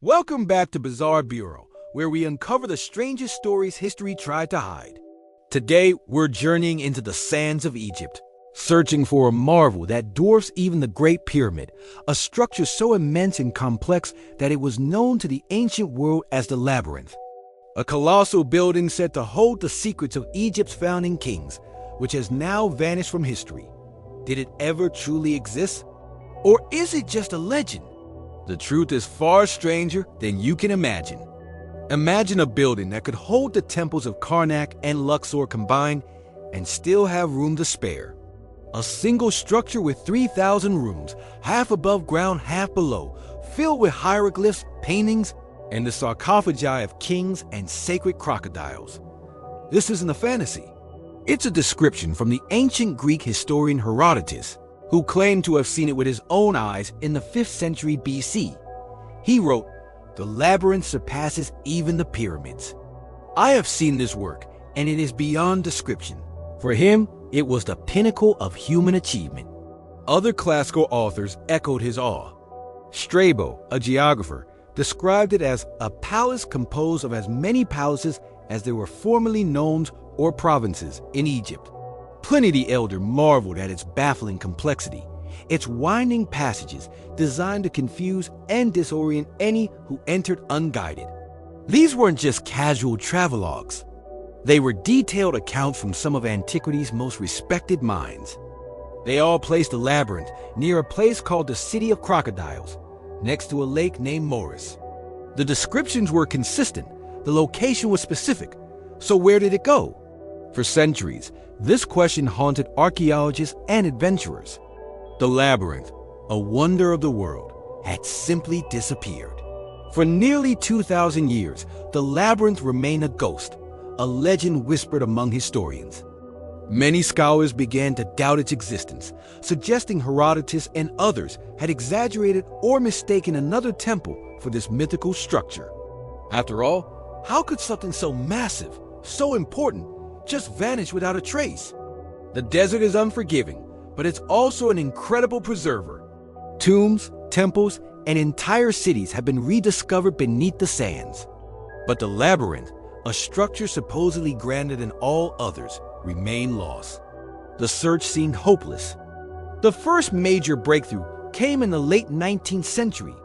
Welcome back to Bizarre Bureau, where we uncover the strangest stories history tried to hide. Today, we're journeying into the sands of Egypt, searching for a marvel that dwarfs even the Great Pyramid, a structure so immense and complex that it was known to the ancient world as the Labyrinth. A colossal building said to hold the secrets of Egypt's founding kings, which has now vanished from history. Did it ever truly exist? Or is it just a legend? The truth is far stranger than you can imagine. Imagine a building that could hold the temples of Karnak and Luxor combined and still have room to spare. A single structure with 3,000 rooms, half above ground, half below, filled with hieroglyphs, paintings, and the sarcophagi of kings and sacred crocodiles. This isn't a fantasy. It's a description from the ancient Greek historian Herodotus, who claimed to have seen it with his own eyes in the 5th century BC. He wrote, "The labyrinth surpasses even the pyramids. I have seen this work, and it is beyond description." For him, it was the pinnacle of human achievement. Other classical authors echoed his awe. Strabo, a geographer, described it as a palace composed of as many palaces as there were formerly nomes or provinces in Egypt. Pliny the Elder marveled at its baffling complexity, its winding passages designed to confuse and disorient any who entered unguided. These weren't just casual travelogues. They were detailed accounts from some of antiquity's most respected minds. They all placed the labyrinth near a place called the City of Crocodiles, next to a lake named Moeris. The descriptions were consistent, the location was specific, so where did it go? For centuries, this question haunted archaeologists and adventurers. The labyrinth, a wonder of the world, had simply disappeared. For nearly 2,000 years, the labyrinth remained a ghost, a legend whispered among historians. Many scholars began to doubt its existence, suggesting Herodotus and others had exaggerated or mistaken another temple for this mythical structure. After all, how could something so massive, so important, just vanish without a trace? The desert is unforgiving, but it's also an incredible preserver. Tombs, temples, and entire cities have been rediscovered beneath the sands. But the labyrinth, a structure supposedly grander than all others, remained lost. The search seemed hopeless. The first major breakthrough came in the late 19th century.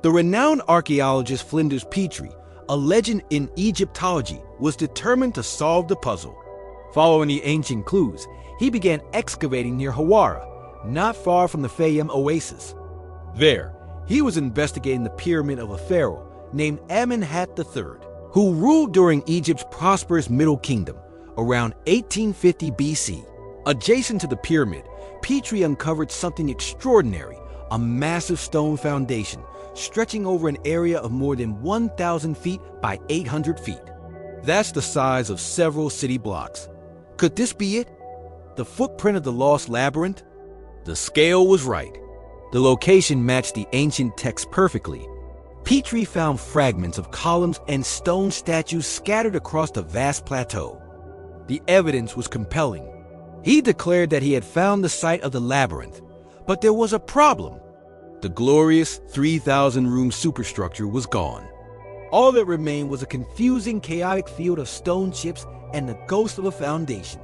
The renowned archaeologist Flinders Petrie, a legend in Egyptology, was determined to solve the puzzle. Following the ancient clues, he began excavating near Hawara, not far from the Fayum oasis. There, he was investigating the pyramid of a pharaoh named Amenhotep III, who ruled during Egypt's prosperous Middle Kingdom, around 1850 BC. Adjacent to the pyramid, Petrie uncovered something extraordinary, a massive stone foundation stretching over an area of more than 1,000 feet by 800 feet. That's the size of several city blocks. Could this be it? The footprint of the Lost Labyrinth? The scale was right. The location matched the ancient text perfectly. Petrie found fragments of columns and stone statues scattered across the vast plateau. The evidence was compelling. He declared that he had found the site of the labyrinth, but there was a problem. The glorious 3,000-room superstructure was gone. All that remained was a confusing, chaotic field of stone chips and the ghost of a foundation.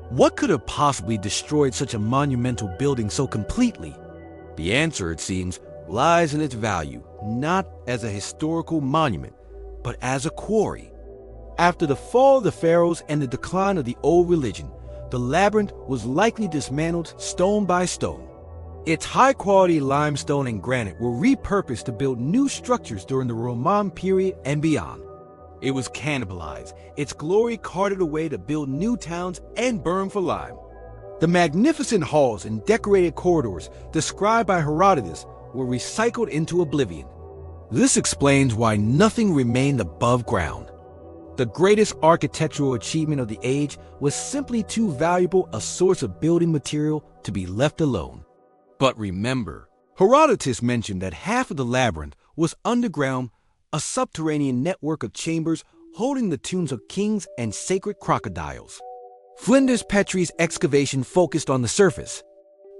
What could have possibly destroyed such a monumental building so completely? The answer, it seems, lies in its value, not as a historical monument, but as a quarry. After the fall of the pharaohs and the decline of the old religion, the labyrinth was likely dismantled stone by stone. Its high-quality limestone and granite were repurposed to build new structures during the Roman period and beyond. It was cannibalized, its glory carted away to build new towns and burned for lime. The magnificent halls and decorated corridors described by Herodotus were recycled into oblivion. This explains why nothing remained above ground. The greatest architectural achievement of the age was simply too valuable a source of building material to be left alone. But remember, Herodotus mentioned that half of the labyrinth was underground, a subterranean network of chambers holding the tombs of kings and sacred crocodiles. Flinders Petrie's excavation focused on the surface.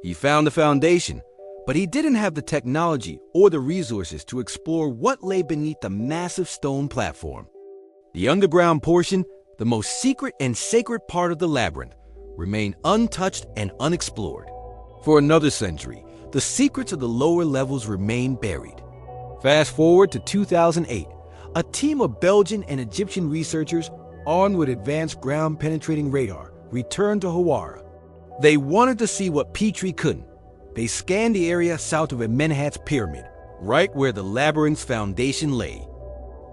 He found the foundation, But he didn't have the technology or the resources to explore what lay beneath the massive stone platform. The underground portion, the most secret and sacred part of the labyrinth, remained untouched and unexplored. For another century, the secrets of the lower levels remained buried. Fast forward to 2008, a team of Belgian and Egyptian researchers, armed with advanced ground-penetrating radar, returned to Hawara. They wanted to see what Petrie couldn't. They scanned the area south of Amenhotep's pyramid, right where the labyrinth's foundation lay.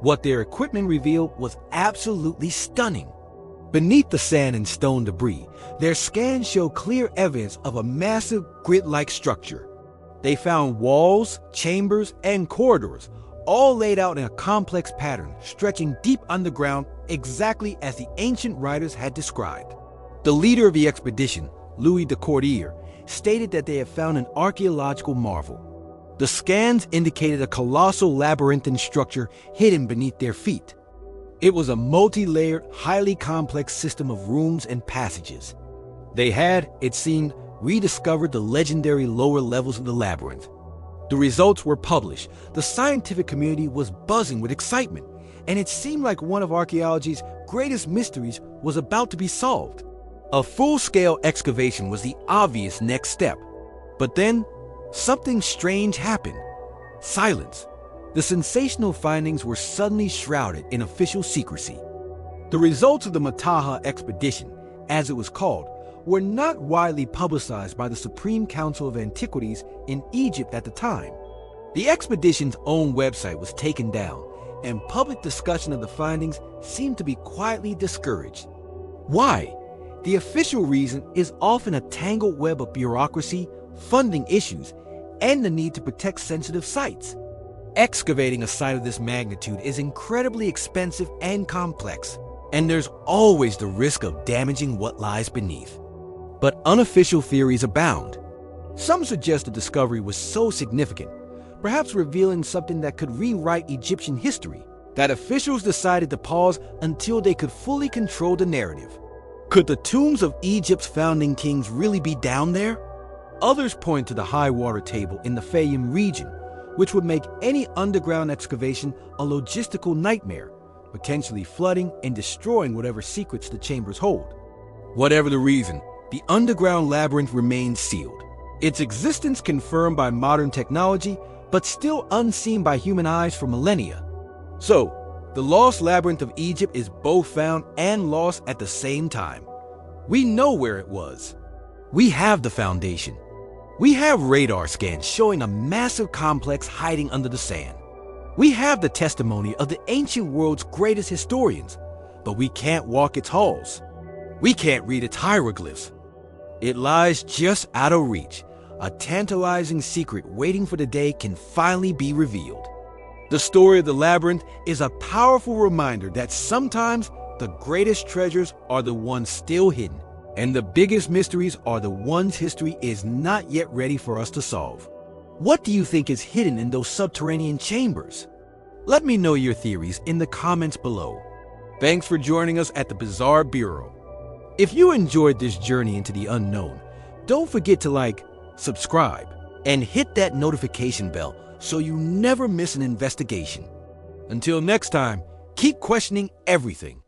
What their equipment revealed was absolutely stunning. Beneath the sand and stone debris, their scans showed clear evidence of a massive grid-like structure. They found walls, chambers, and corridors, all laid out in a complex pattern stretching deep underground exactly as the ancient writers had described. The leader of the expedition, Louis de Cordier, stated that they had found an archaeological marvel. The scans indicated a colossal labyrinthine structure hidden beneath their feet. It was a multi-layered, highly complex system of rooms and passages. They had, it seemed, rediscovered the legendary lower levels of the labyrinth. The results were published. The scientific community was buzzing with excitement, and it seemed like one of archaeology's greatest mysteries was about to be solved. A full-scale excavation was the obvious next step. But then, something strange happened. Silence. The sensational findings were suddenly shrouded in official secrecy. The results of the Mataha expedition, as it was called, were not widely publicized by the Supreme Council of Antiquities in Egypt at the time. The expedition's own website was taken down, and public discussion of the findings seemed to be quietly discouraged. Why? The official reason is often a tangled web of bureaucracy, funding issues, and the need to protect sensitive sites. Excavating a site of this magnitude is incredibly expensive and complex, and there's always the risk of damaging what lies beneath. But unofficial theories abound. Some suggest the discovery was so significant, perhaps revealing something that could rewrite Egyptian history, that officials decided to pause until they could fully control the narrative. Could the tombs of Egypt's founding kings really be down there? Others point to the high water table in the Fayum region, which would make any underground excavation a logistical nightmare, potentially flooding and destroying whatever secrets the chambers hold. Whatever the reason, the underground labyrinth remains sealed, its existence confirmed by modern technology, but still unseen by human eyes for millennia. So, the Lost Labyrinth of Egypt is both found and lost at the same time. We know where it was. We have the foundation. We have radar scans showing a massive complex hiding under the sand. We have the testimony of the ancient world's greatest historians, but we can't walk its halls. We can't read its hieroglyphs. It lies just out of reach, a tantalizing secret waiting for the day can finally be revealed. The story of the labyrinth is a powerful reminder that sometimes the greatest treasures are the ones still hidden, and the biggest mysteries are the ones history is not yet ready for us to solve. What do you think is hidden in those subterranean chambers? Let me know your theories in the comments below. Thanks for joining us at the Bizarre Bureau. If you enjoyed this journey into the unknown, don't forget to like, subscribe, and hit that notification bell so you never miss an investigation. Until next time, keep questioning everything.